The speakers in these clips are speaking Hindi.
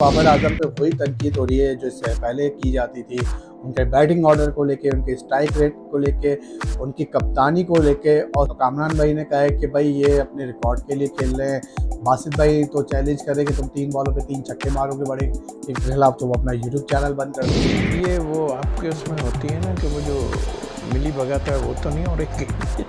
बाबर आजम पे वही तनकीद हो रही है जो इससे पहले की जाती थी, उनके बैटिंग ऑर्डर को लेके, उनके स्ट्राइक रेट को लेके, उनकी कप्तानी को लेके। और कामरान भाई ने कहा है कि भाई ये अपने रिकॉर्ड के लिए खेल रहे हैं। बासित भाई तो चैलेंज करे कि तुम 3 बॉलों पे 3 छक्के मारोगे बड़े टीम के खिलाफ, तो वो अपना यूट्यूब चैनल बंद कर दो। ये वो आपके उसमें होती है ना कि वो जो मिली भगत है वो तो नहीं हो रही।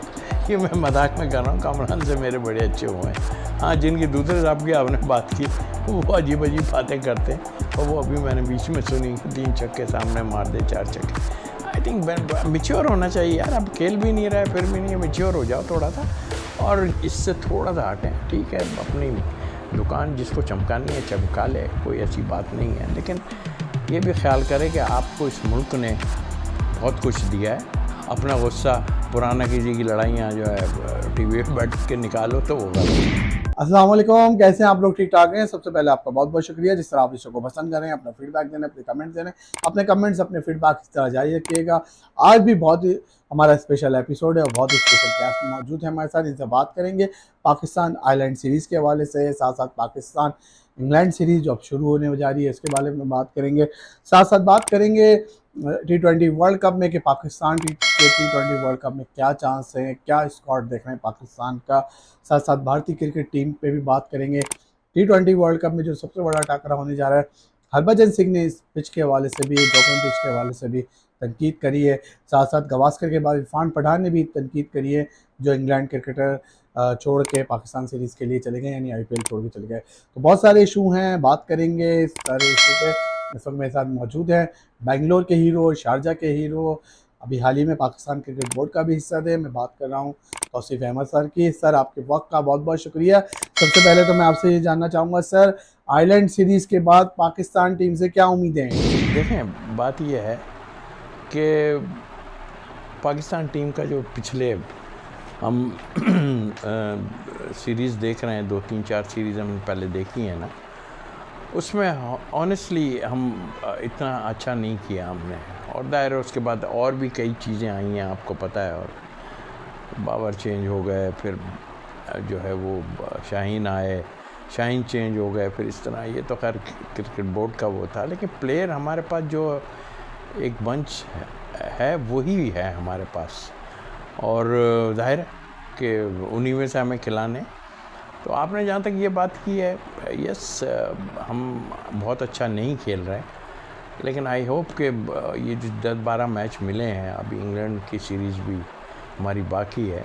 ये मैं मजाक में कर रहा हूँ, कामरान से मेरे बड़े अच्छे हुए हैं। हाँ, जिनकी दूसरे साहब की आपने बात की वो अजीब अजीब बातें करते हैं, और वो अभी मैंने बीच में सुनी 3 छक्के सामने मार दे 4 छक्के। आई थिंक मिच्योर होना चाहिए यार। अब खेल भी नहीं रहा है फिर भी नहीं, मिच्योर हो जाओ थोड़ा सा और इससे थोड़ा सा हटें। ठीक है, अपनी दुकान जिसको चमकानी है चमका ले, कोई ऐसी बात नहीं है, लेकिन ये भी ख्याल करें कि आपको इस मुल्क ने बहुत कुछ दिया है। अपना गुस्सा पुराना किसी की लड़ाइयाँ जो है टीवी पे बैठ के निकालो तो होगा। अस्सलाम वालेकुम, कैसे हैं आप लोग? ठीक ठाक हैं? सबसे पहले आपका बहुत बहुत शुक्रिया जिस तरह आप इस शो को पसंद करें, अपना फीडबैक देने, अपने कमेंट्स देने। अपने कमेंट्स, अपने फीडबैक इस तरह जारी रखिएगा। आज भी बहुत ही हमारा स्पेशल एपिसोड है और बहुत ही स्पेशल गेस्ट मौजूद है हमारे साथ। इनसे बात करेंगे पाकिस्तान आइलैंड सीरीज़ के हवाले से, साथ साथ पाकिस्तान इंग्लैंड सीरीज़ जो अब शुरू होने जा रही है इसके बारे में बात करेंगे। साथ साथ बात करेंगे T20 वर्ल्ड कप में कि पाकिस्तान के T20 वर्ल्ड कप में क्या चांस है, क्या स्क्वाड देख रहे हैं पाकिस्तान का। साथ साथ भारतीय क्रिकेट टीम पे भी बात करेंगे। T20 वर्ल्ड कप में जो सबसे बड़ा टाकरा होने जा रहा है, हरभजन सिंह ने इस पिच के हवाले से भी, ओपन पिच के हवाले से भी तनकीद करी है। साथ साथ गवास्कर के बाद इरफान पठान ने भी तनकीद करी है, जो इंग्लैंड क्रिकेटर छोड़ के पाकिस्तान सीरीज़ के लिए चले गए, यानी IPL छोड़ के चले गए। तो बहुत सारे इशू हैं, बात करेंगे इस सारे इशू पे। इस वक्त मेरे साथ मौजूद हैं बेंगलोर के हीरो, शारजा के हीरो, अभी हाल ही में पाकिस्तान क्रिकेट बोर्ड का भी हिस्सा थे। मैं बात कर रहा हूँ तौसीफ अहमद सर की। सर, आपके वक्त का बहुत बहुत शुक्रिया। सबसे पहले तो मैं आपसे ये जानना चाहूँगा सर, आइलैंड सीरीज़ के बाद पाकिस्तान टीम से क्या उम्मीदें हैं? देखें, बात यह है कि पाकिस्तान टीम का जो पिछले हम सीरीज़ देख रहे हैं, 2-3-4 सीरीज़ हमने पहले देखी है ना, उसमें ऑनेस्टली हम इतना अच्छा नहीं किया हमने। और दायरे उसके बाद और भी कई चीज़ें आई हैं, आपको पता है। और बाबर चेंज हो गए, फिर जो है वो शाहीन आए, शाहीन चेंज हो गए, फिर इस तरह। ये तो खैर क्रिकेट बोर्ड का वो था, लेकिन प्लेयर हमारे पास जो एक बंच है वही है हमारे पास, और जाहिर है कि उन्हीं में से हमें खिलाने। तो आपने जहाँ तक ये बात की है, यस, हम बहुत अच्छा नहीं खेल रहे, लेकिन आई होप कि ये जो 10-12 मैच मिले हैं, अभी इंग्लैंड की सीरीज़ भी हमारी बाकी है।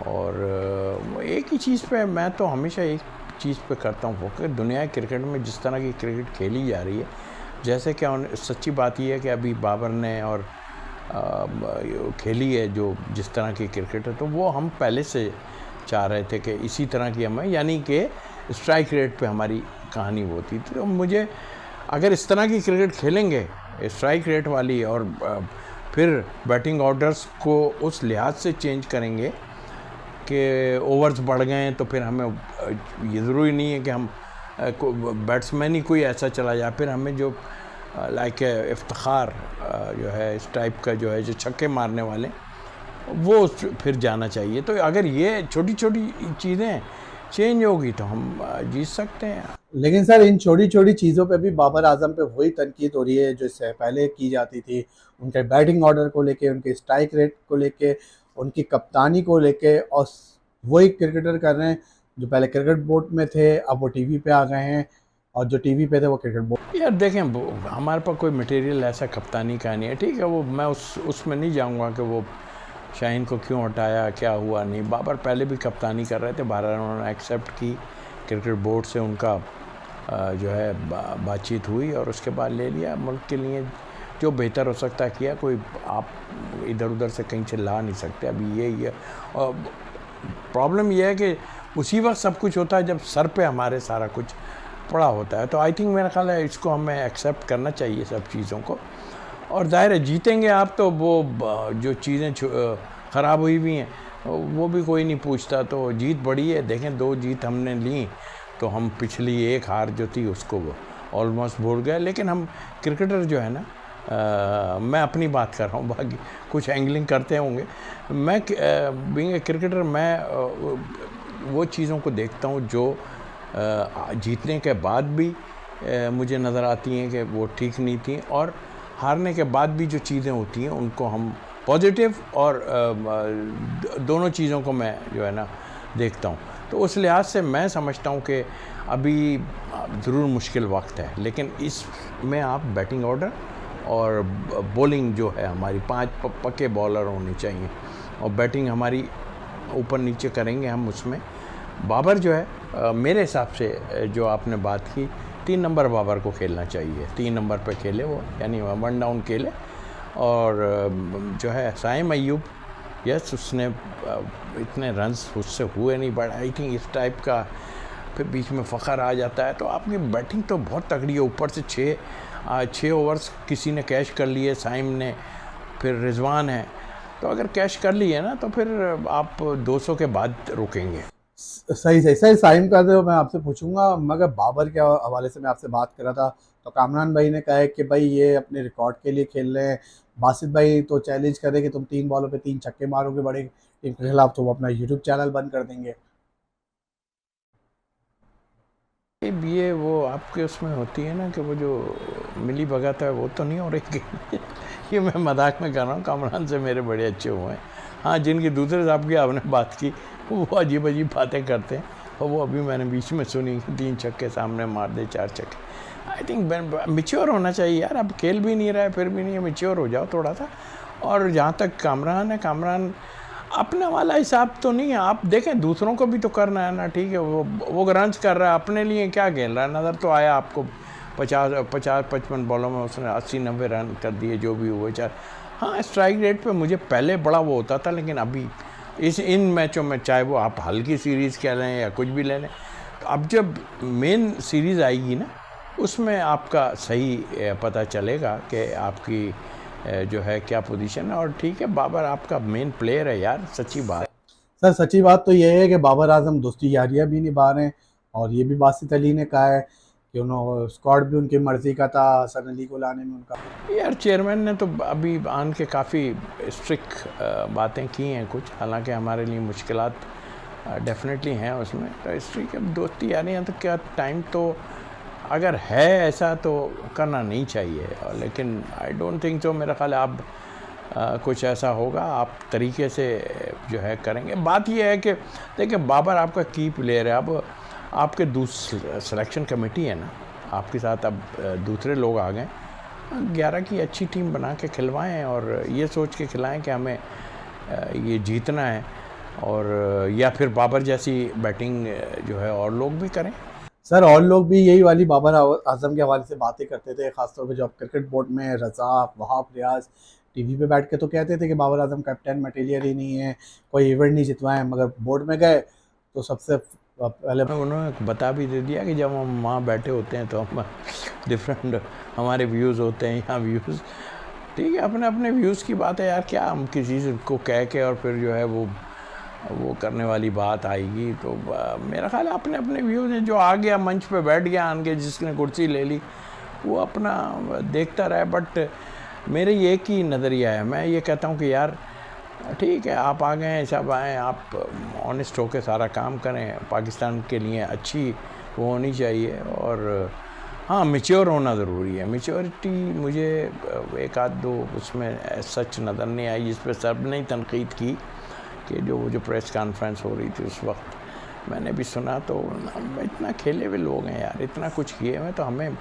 और एक ही चीज़ पे मैं तो हमेशा एक चीज़ पे करता हूँ फोकस, दुनिया के क्रिकेट में जिस तरह की क्रिकेट खेली जा रही है, जैसे कि सच्ची बात ये है कि अभी बाबर ने और खेली है जो जिस तरह की क्रिकेट है, तो वो हम पहले से चाह रहे थे कि इसी तरह की हमें, यानी कि स्ट्राइक रेट पे हमारी कहानी वो थी। तो मुझे अगर इस तरह की क्रिकेट खेलेंगे स्ट्राइक रेट वाली, और फिर बैटिंग ऑर्डर्स को उस लिहाज से चेंज करेंगे कि ओवर्स बढ़ गए हैं, तो फिर हमें ये ज़रूरी नहीं है कि हम बैट्समैन ही कोई ऐसा चला जाए, फिर हमें जो लाइक इफ्तिखार जो है इस टाइप का जो है, जो छक्के मारने वाले, वो फिर जाना चाहिए। तो अगर ये छोटी छोटी चीज़ें चेंज होगी तो हम जीत सकते हैं। लेकिन सर, इन छोटी छोटी चीज़ों पे भी बाबर आजम पे वही तनकीद हो रही है जो इससे पहले की जाती थी, उनके बैटिंग ऑर्डर को लेके, उनके स्ट्राइक रेट को लेके, उनकी कप्तानी को लेके। और वही क्रिकेटर कर रहे हैं जो पहले क्रिकेट बोर्ड में थे, अब वो टीवी पे आ गए हैं, और जो टीवी पे थे वो क्रिकेट बोर्ड। यार देखें, हमारे पास कोई मटेरियल ऐसा कप्तानी का नहीं है, ठीक है। वो मैं उसमें नहीं जाऊंगा कि वो शाहीन को क्यों हटाया, क्या हुआ नहीं। बाबर पहले भी कप्तानी कर रहे थे, बारह उन्होंने एक्सेप्ट की, क्रिकेट बोर्ड से उनका जो है बातचीत हुई, और उसके बाद ले लिया। मुल्क के लिए जो बेहतर हो सकता है किया। कोई आप इधर उधर से कहीं से ला नहीं सकते। अभी ये और प्रॉब्लम ये है कि उसी वक्त सब कुछ होता है जब सर पे हमारे सारा कुछ पड़ा होता है। तो आई थिंक मेरा ख्याल है इसको हमें एक्सेप्ट करना चाहिए सब चीज़ों को। और ज़ाहिर है जीतेंगे आप तो वो जो चीज़ें ख़राब हुई भी हैं वो भी कोई नहीं पूछता। तो जीत बड़ी है, देखें 2 जीत हमने ली, तो हम पिछली 1 हार जो थी उसको ऑलमोस्ट भूल गए। लेकिन हम क्रिकेटर जो है ना, मैं अपनी बात कर रहा हूँ, बाकी कुछ एंगलिंग करते होंगे। मैं बीइंग ए क्रिकेटर, मैं वो चीज़ों को देखता हूँ जो जीतने के बाद भी मुझे नज़र आती हैं कि वो ठीक नहीं थी, और हारने के बाद भी जो चीज़ें होती हैं उनको हम पॉजिटिव और दोनों चीज़ों को मैं जो है ना देखता हूँ। तो उस लिहाज से मैं समझता हूँ कि अभी ज़रूर मुश्किल वक्त है, लेकिन इसमें आप बैटिंग ऑर्डर और बॉलिंग जो है हमारी 5 पक्के बॉलर होने चाहिए, और बैटिंग हमारी ऊपर नीचे करेंगे हम उसमें। बाबर जो है मेरे हिसाब से जो आपने बात की, 3 नंबर बाबर को खेलना चाहिए, 3 नंबर पे खेले वो, यानी 1 डाउन खेले। और जो है साइम अय्यूब, यस उसने इतने रन्स उससे हुए नहीं, बट आई थिंक इस टाइप का फिर बीच में फ़खर आ जाता है। तो आपकी बैटिंग तो बहुत तगड़ी है, ऊपर से 6 ओवर्स किसी ने कैच कर लिए, साइम ने, फिर रिजवान है। तो अगर कैच कर लिए ना तो फिर आप 200 के बाद रुकेंगे। सही सही सही। साइम का तो मैं आपसे पूछूंगा, मगर बाबर के हवाले से मैं आपसे बात कर रहा था, तो कामरान भाई ने कहा है कि भाई ये अपने रिकॉर्ड के लिए खेल रहे हैं। बासित भाई तो चैलेंज करे कि तुम 3 बॉलों पे 3 छक्के मारोगे बड़ी टीम के खिलाफ, तो वो अपना यूट्यूब चैनल बंद कर देंगे। ये वो आपके उसमें होती है ना कि वो जो मिली भगत है वो तो नहीं हो रही कि ये मैं मजाक में कर रहा हूँ, कामरान से मेरे बड़े अच्छे हुए हैं। हाँ, जिनकी दूसरे साहब की आपने बात की, वो अजीब अजीब बातें करते हैं, और वो अभी मैंने बीच में सुनी कि 3 छक्के सामने मार दे, 4 छक्के। आई थिंक मिच्योर होना चाहिए यार, अब खेल भी नहीं रहा है फिर भी नहीं है, मिच्योर हो जाओ थोड़ा सा। और जहाँ तक कामरान है, कामरान अपने वाला हिसाब तो नहीं है। आप देखें दूसरों को भी तो करना है ना, ठीक है, वो रन्स कर रहा है, अपने लिए क्या खेल रहा है। नज़र तो आया आपको 50-55 बॉलों में उसने 80-90 रन कर दिए, जो भी हुए चार। हाँ, स्ट्राइक रेट पे मुझे पहले बड़ा वो होता था, लेकिन अभी इन मैचों में, चाहे वो आप हल्की सीरीज़ कह लें या कुछ भी ले लें, तो अब जब मेन सीरीज़ आएगी ना, उसमें आपका सही पता चलेगा कि आपकी जो है क्या पोजीशन है। और ठीक है, बाबर आपका मेन प्लेयर है यार, सच्ची बात। सर सच्ची बात तो ये है कि बाबर आजम दोस्ती यारियाँ भी निभा रहे हैं, और ये भी बासित अली ने कहा है कि उन्होंने स्क्वाड भी उनकी मर्जी का था हसन अली को लाने में उनका। यार चेयरमैन ने तो अभी आन के काफ़ी स्ट्रिक्ट बातें की हैं कुछ, हालांकि हमारे लिए मुश्किलात डेफिनेटली हैं उसमें। तो स्ट्रिक्ट अब दोस्ती यानी है तो क्या, टाइम तो अगर है ऐसा तो करना नहीं चाहिए, लेकिन आई डोंट थिंक सो। मेरा ख्याल है अब कुछ ऐसा होगा, आप तरीके से जो है करेंगे। बात यह है कि देखिए बाबर आपका की प्लेयर है, अब आपके सिलेक्शन कमेटी है ना आपके साथ, अब दूसरे लोग आ गए, 11 की अच्छी टीम बना के खिलवाएं, और ये सोच के खिलाएं कि हमें ये जीतना है, और या फिर बाबर जैसी बैटिंग जो है और लोग भी करें। सर और लोग भी यही वाली बाबर आजम के हवाले से बातें करते थे, खासतौर पे जो क्रिकेट बोर्ड में रज़ाक, वहाब रियाज टीवी पे बैठ के तो कहते थे कि बाबर आजम कैप्टन मटेरियल ही नहीं है, कोई इवेंट नहीं जितवाए, मगर बोर्ड में गए तो सबसे पहले उन्होंने बता भी दे दिया कि जब हम वहाँ बैठे होते हैं तो हम डिफरेंट हमारे व्यूज़ होते हैं, यहाँ व्यूज़, ठीक है, अपने अपने व्यूज़ की बात है यार, क्या हम किसी को कह के और फिर जो है वो करने वाली बात आएगी। तो मेरा ख्याल है अपने अपने व्यूज़ हैं, जो आ गया मंच पे बैठ गया आन के, जिसने कुर्सी ले ली वो अपना देखता रहे। बट मेरे ये एक ही नज़रिया है, मैं ये कहता हूँ कि यार ठीक है, आप आ गए हैं, सब आएँ, आप ऑनेस्ट होकर सारा काम करें, पाकिस्तान के लिए अच्छी वो होनी चाहिए। और हाँ, मैच्योर होना ज़रूरी है। मैच्योरिटी मुझे एक आध दो उसमें सच नज़र नहीं आई, जिस पर सब ने तनकीद की कि जो प्रेस कॉन्फ्रेंस हो रही थी उस वक्त मैंने भी सुना, तो इतना खेले हुए लोग हैं यार, इतना कुछ किए हुए, तो हमें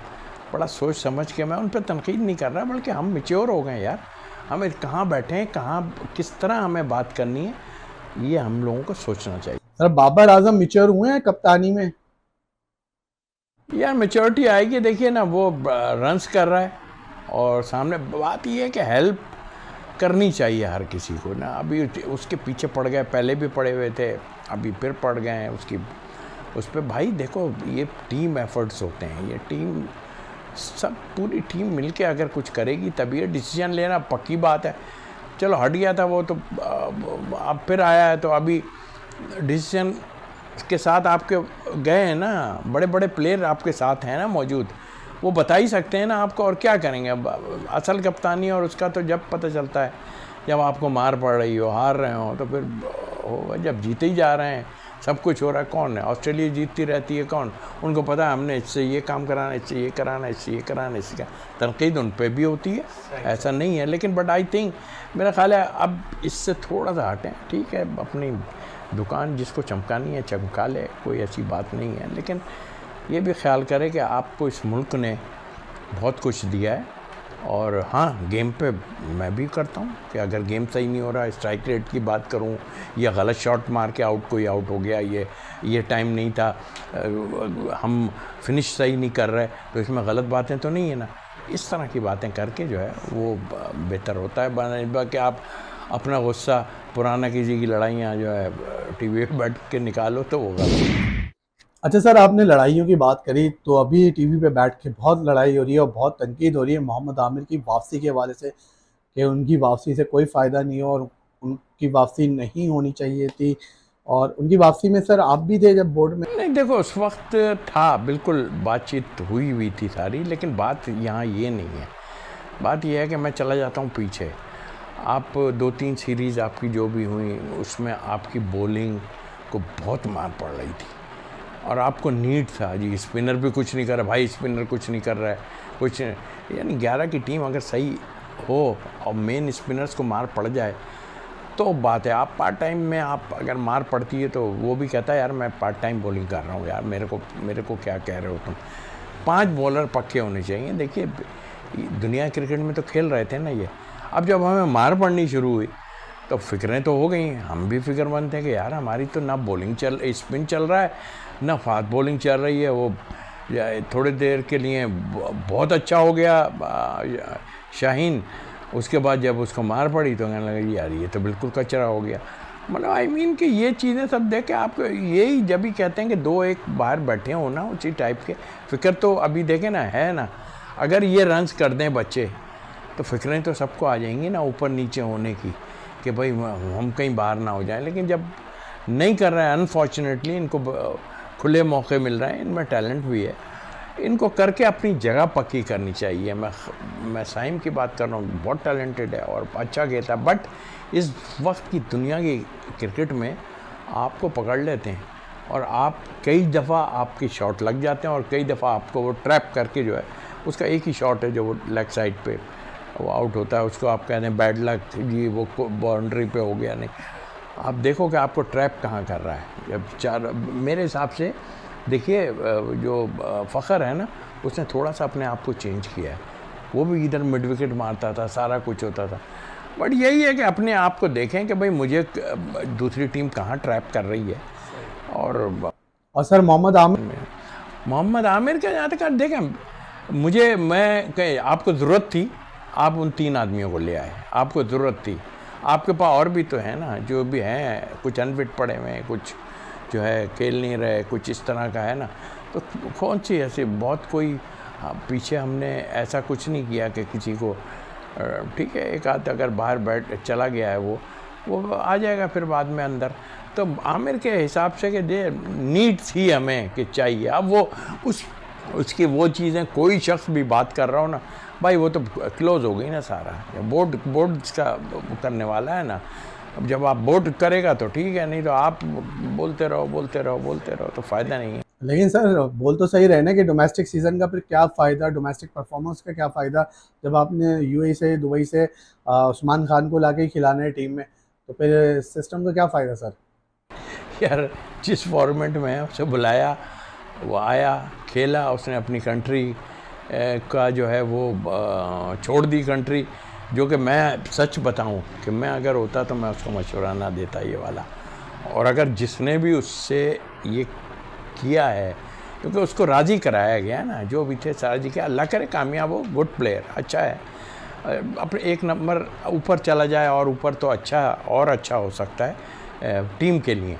बड़ा सोच समझ के, मैं उन पर तनकीद नहीं कर रहा, बल्कि हम मैच्योर हो गए यार, हमें कहाँ बैठे हैं, कहाँ किस तरह हमें बात करनी है, ये हम लोगों को सोचना चाहिए। सर बाबर आजम मैच्योर हुए हैं कप्तानी में? यार मैच्योरिटी आएगी, देखिए ना वो रन्स कर रहा है, और सामने बात ये है कि हेल्प करनी चाहिए हर किसी को ना। अभी उसके पीछे पड़ गए, पहले भी पड़े हुए थे, अभी फिर पड़ गए हैं उसकी उस पर। भाई देखो, ये टीम एफर्ट्स होते हैं, ये टीम सब पूरी टीम मिलके अगर कुछ करेगी तभी ये डिसीजन लेना पक्की बात है। चलो हट गया था वो तो, अब फिर आया है, तो अभी डिसीजन के साथ आपके गए हैं ना, बड़े बड़े प्लेयर आपके साथ हैं ना मौजूद, वो बता ही सकते हैं ना आपको, और क्या करेंगे। अब असल कप्तानी और उसका तो जब पता चलता है जब आपको मार पड़ रही हो, हार रहे हो, तो फिर होगा। जब जीते ही जा रहे हैं सब कुछ हो रहा है, कौन है? ऑस्ट्रेलिया जीतती रहती है, कौन? उनको पता है हमने इससे ये काम कराना, इससे ये कराना, इससे ये कराना, इससे क्या तनकीद उन पर भी होती है, ऐसा नहीं है। लेकिन बट आई थिंक मेरा ख्याल है अब इससे थोड़ा सा हटें, ठीक है, अपनी दुकान जिसको चमकानी है चमका ले, कोई ऐसी बात नहीं है। लेकिन ये भी ख्याल करें कि आपको इस मुल्क ने बहुत कुछ दिया है। और हाँ, गेम पे मैं भी करता हूँ कि अगर गेम सही नहीं हो रहा, स्ट्राइक रेट की बात करूँ या गलत शॉट मार के कोई आउट हो गया, ये टाइम नहीं था, हम फिनिश सही नहीं कर रहे, तो इसमें गलत बातें तो नहीं है ना। इस तरह की बातें करके जो है वो बेहतर होता है। बना कि आप अपना गुस्सा पुराना किसी की लड़ाइयाँ जो है टीवी पे बैठ के निकालो तो वो गलत। अच्छा सर, आपने लड़ाइयों की बात करी, तो अभी टीवी पे बैठ के बहुत लड़ाई हो रही है और बहुत तनकीद हो रही है मोहम्मद आमिर की वापसी के हवाले से, कि उनकी वापसी से कोई फ़ायदा नहीं हो और उनकी वापसी नहीं होनी चाहिए थी। और उनकी वापसी में सर आप भी थे जब बोर्ड में? नहीं, देखो उस वक्त था, बिल्कुल बातचीत हुई थी सारी, लेकिन बात यहाँ ये नहीं है। बात यह है कि मैं चला जाता हूँ पीछे। आप 2-3 सीरीज़ आपकी जो भी हुई उसमें आपकी बॉलिंग को बहुत मार पड़ रही थी और आपको नीड था जी, स्पिनर भी कुछ नहीं कर रहा भाई, स्पिनर कुछ नहीं कर रहा है, कुछ यानी 11 की टीम अगर सही हो और मेन स्पिनर्स को मार पड़ जाए तो बात है। आप पार्ट टाइम में आप अगर मार पड़ती है तो वो भी कहता है यार मैं पार्ट टाइम बॉलिंग कर रहा हूँ यार, मेरे को क्या कह रहे हो तुम। 5 बॉलर पक्के होने चाहिए। देखिए दुनिया क्रिकेट में तो खेल रहे थे ना ये, अब जब हमें मार पड़नी शुरू हुई तो फिक्रें तो हो गई, हम भी फिक्रमंद थे कि यार हमारी तो ना बॉलिंग स्पिन चल रहा है ना फास्ट बॉलिंग चल रही है। वो थोड़ी देर के लिए बहुत अच्छा हो गया शाहीन, उसके बाद जब उसको मार पड़ी तो कहने लगा यार ये तो बिल्कुल कचरा हो गया। मतलब आई मीन कि ये चीज़ें सब देख के आप यही जब भी कहते हैं कि 2-1 बाहर बैठे हो ना उसी टाइप के फिक्र तो अभी देखें ना है ना। अगर ये रन्स कर दें बच्चे तो फिक्रें तो सबको आ जाएंगी ना ऊपर नीचे होने की कि भाई हम कहीं बाहर ना हो जाएं। लेकिन जब नहीं कर रहे हैं अनफॉर्चुनेटली, इनको खुले मौके मिल रहे हैं, इनमें टैलेंट भी है, इनको करके अपनी जगह पक्की करनी चाहिए। मैं साइम की बात कर रहा हूँ, बहुत टैलेंटेड है और अच्छा खेलता है, बट इस वक्त की दुनिया की क्रिकेट में आपको पकड़ लेते हैं और आप कई दफ़ा आपकी शॉट लग जाते हैं और कई दफ़ा आपको वो ट्रैप करके जो है उसका एक ही शॉट है जो वो लेग साइड पे वो आउट होता है, उसको आप कहते हैं बैड लक जी, वो बाउंड्री पे हो गया। नहीं, आप देखो कि आपको ट्रैप कहाँ कर रहा है। जब मेरे हिसाब से देखिए जो फ़खर है ना उसने थोड़ा सा अपने आप को चेंज किया है, वो भी इधर मिड विकेट मारता था, सारा कुछ होता था, बट यही है कि अपने आप को देखें कि भाई मुझे दूसरी टीम कहाँ ट्रैप कर रही है। और सर मोहम्मद आमिर का जहाँ तक देखें, मैं आपको ज़रूरत थी, आप उन 3 आदमियों को ले आए, आपको ज़रूरत थी, आपके पास और भी तो है ना जो भी हैं, कुछ अनफिट पड़े हुए हैं, कुछ जो है खेल नहीं रहे, कुछ इस तरह का है ना, तो कौन सी ऐसी बहुत कोई पीछे हमने ऐसा कुछ नहीं किया कि किसी को ठीक है एक आध अगर बाहर बैठ चला गया है वो आ जाएगा फिर बाद में अंदर। तो आमिर के हिसाब से कि दे नीड थी हमें कि चाहिए। अब वो उसकी वो चीज़ें कोई शख्स भी बात कर रहा हो ना भाई, वो तो क्लोज हो गई ना सारा, बोर्ड का करने वाला है ना। अब जब आप बोर्ड करेगा तो ठीक है, नहीं तो आप बोलते रहो तो फ़ायदा नहीं है। लेकिन सर बोल तो सही रहे ना कि डोमेस्टिक सीज़न का फिर क्या फ़ायदा, डोमेस्टिक परफॉर्मेंस का क्या फ़ायदा जब आपने यूएई से दुबई से उस्मान खान को लाके खिलाना है टीम में, तो फिर सिस्टम का क्या फ़ायदा सर? यार जिस फॉर्मेट में उसे बुलाया वो आया, खेला, उसने अपनी कंट्री का जो है वो छोड़ दी कंट्री, जो कि मैं सच बताऊं कि मैं अगर होता तो मैं उसको मशवरा ना देता ये वाला। और अगर जिसने भी उससे ये किया है, क्योंकि उसको राज़ी कराया गया ना, जो भी थे राज़ी किया, अल्लाह करे कामयाब हो, गुड प्लेयर, अच्छा है, अपने 1 नंबर ऊपर चला जाए और ऊपर तो अच्छा हो सकता है टीम के लिए।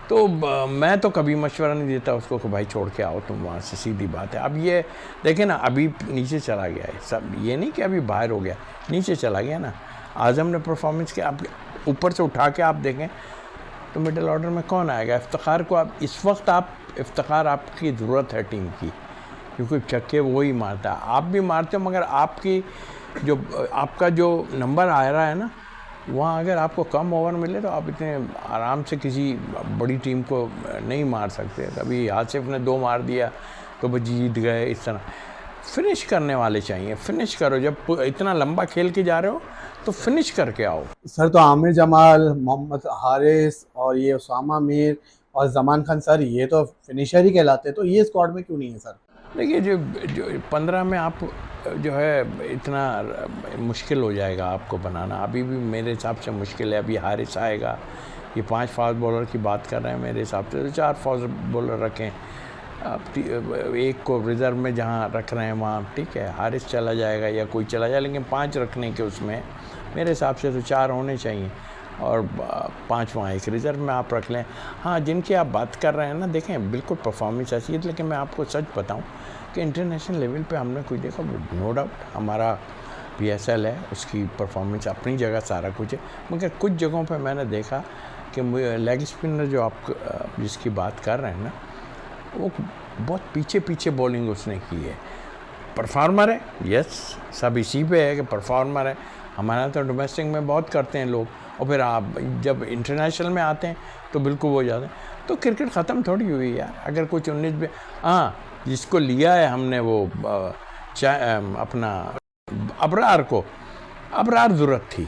तो मैं तो कभी मशवरा नहीं देता उसको कि भाई छोड़ के आओ तुम वहाँ से, सीधी बात है। अब ये देखें ना, अभी नीचे चला गया है सब, ये नहीं कि अभी बाहर हो गया, नीचे चला गया ना। आज़म ने परफॉर्मेंस किया, आप ऊपर से उठा के आप देखें तो मिडिल ऑर्डर में कौन आएगा? इफ्तिखार को आप इस वक्त इफ्तिखार आपकी ज़रूरत है टीम की, क्योंकि छक्के वही मारता है, आप भी मारते हो, मगर आपका जो नंबर आ रहा है ना वहाँ अगर आपको कम ओवर मिले तो आप इतने आराम से किसी बड़ी टीम को नहीं मार सकते। कभी आसिफ ने 2 मार दिया तो वो जीत गए। इस तरह फिनिश करने वाले चाहिए। फिनिश करो, जब इतना लंबा खेल के जा रहे हो तो फिनिश करके आओ। सर तो आमिर जमाल, मोहम्मद हारिस और ये उसामा मीर और जमान खान सर, ये तो फिनिशर ही कहलाते हैं, तो ये स्क्वाड में क्यों नहीं है सर? देखिए जो 15 में आप जो है इतना मुश्किल हो जाएगा आपको बनाना। अभी भी मेरे हिसाब से मुश्किल है। अभी हारिस आएगा, ये 5 फास्ट बॉलर की बात कर रहे हैं, मेरे हिसाब से तो 4 फास्ट बॉलर रखें। आप एक को रिज़र्व में जहाँ रख रहे हैं वहाँ ठीक है, हारिस चला जाएगा या कोई चला जाए, लेकिन 5 रखने के उसमें मेरे हिसाब से तो 4 होने चाहिए और 5 वहाँ एक रिज़र्व में आप रख लें। हाँ, जिनकी आप बात कर रहे हैं ना, देखें बिल्कुल परफॉर्मेंस अच्छी है, लेकिन मैं आपको सच बताऊं कि इंटरनेशनल लेवल पे हमने कुछ देखा, नो डाउट हमारा PSL है, उसकी परफॉर्मेंस अपनी जगह सारा कुछ है, मगर कुछ जगहों पे मैंने देखा कि लेग स्पिनर जो आप जिसकी बात कर रहे हैं ना, वो बहुत पीछे पीछे बॉलिंग उसने की है। परफॉर्मर है, यस, सब इसी पे है कि परफॉर्मर है। हमारा तो डोमेस्टिक में बहुत करते हैं लोग, और फिर आप जब इंटरनेशनल में आते हैं तो बिल्कुल वो जाते हैं। तो क्रिकेट ख़त्म थोड़ी हुई यार। अगर कुछ 19 में हाँ, जिसको लिया है हमने वो अपना अबरार ज़रूरत थी,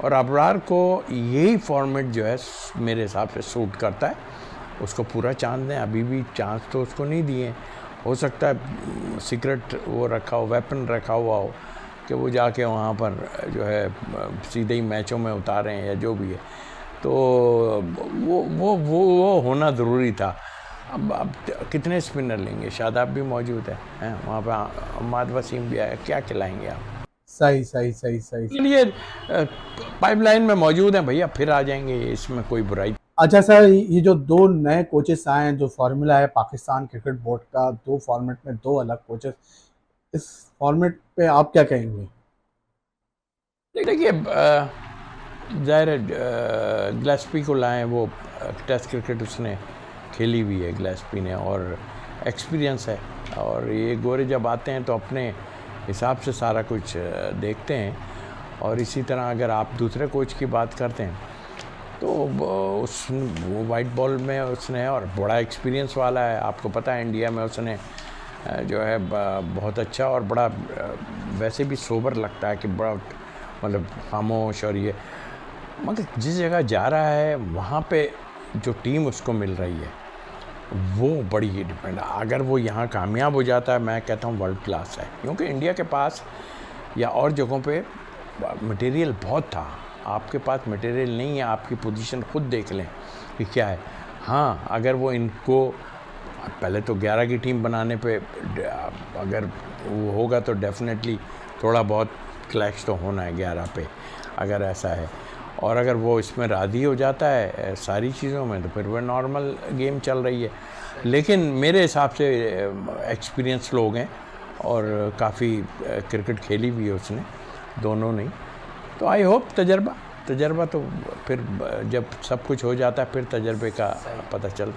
और अबरार को यही फॉर्मेट जो है मेरे हिसाब से सूट करता है। उसको पूरा चांस दें, अभी भी चांस तो उसको नहीं दिए। हो सकता है सीक्रेट वो रखा हो, वेपन रखा हुआ हो कि वो जाके वहाँ पर जो है सीधे ही मैचों में उतारें या जो भी है। तो वो होना ज़रूरी था। अब कितने स्पिनर लेंगे? शादाब भी मौजूद है वहाँ पर, अहमद वसीम भी आया, क्या खिलाएंगे आप? सही सही सही सही। इसलिए पाइपलाइन में मौजूद हैं भैया, फिर आ जाएंगे, इसमें कोई बुराई। अच्छा सर, ये जो 2 नए कोचेस आए हैं, जो फॉर्मूला है पाकिस्तान क्रिकेट बोर्ड का, 2 फॉर्मेट में 2 अलग कोचेस, इस फॉर्मेट पे आप क्या कहेंगे? देखिए ज़ाहिर है गिलेस्पी को लाएं, वो टेस्ट क्रिकेट उसने खेली हुई है गिलेस्पी ने, और एक्सपीरियंस है। और ये गोरे जब आते हैं तो अपने हिसाब से सारा कुछ देखते हैं। और इसी तरह अगर आप दूसरे कोच की बात करते हैं तो वो वाइट बॉल में उसने और बड़ा एक्सपीरियंस वाला है। आपको पता है इंडिया में उसने जो है बहुत अच्छा और बड़ा वैसे भी सोबर लगता है कि बड़ा मतलब खामोश, और ये मगर जिस जगह जा रहा है वहाँ पे जो टीम उसको मिल रही है वो बड़ी ही डिपेंड है। अगर वो यहाँ कामयाब हो जाता है, मैं कहता हूँ वर्ल्ड क्लास है, क्योंकि इंडिया के पास या और जगहों पे मटेरियल बहुत था। आपके पास मटेरियल नहीं है, आपकी पोजीशन खुद देख लें कि क्या है। हाँ, अगर वो इनको पहले तो 11 की टीम बनाने पे अगर वो होगा तो डेफिनेटली थोड़ा बहुत क्लैश तो होना है 11 पे, अगर ऐसा है। और अगर वो इसमें राज़ी हो जाता है सारी चीज़ों में तो फिर वो नॉर्मल गेम चल रही है। लेकिन मेरे हिसाब से एक्सपीरियंस लोग हैं और काफ़ी क्रिकेट खेली भी है उसने, दोनों नहीं। तो आई होप तजर्बा तो फिर जब सब कुछ हो जाता है फिर तजर्बे का पता चलता है।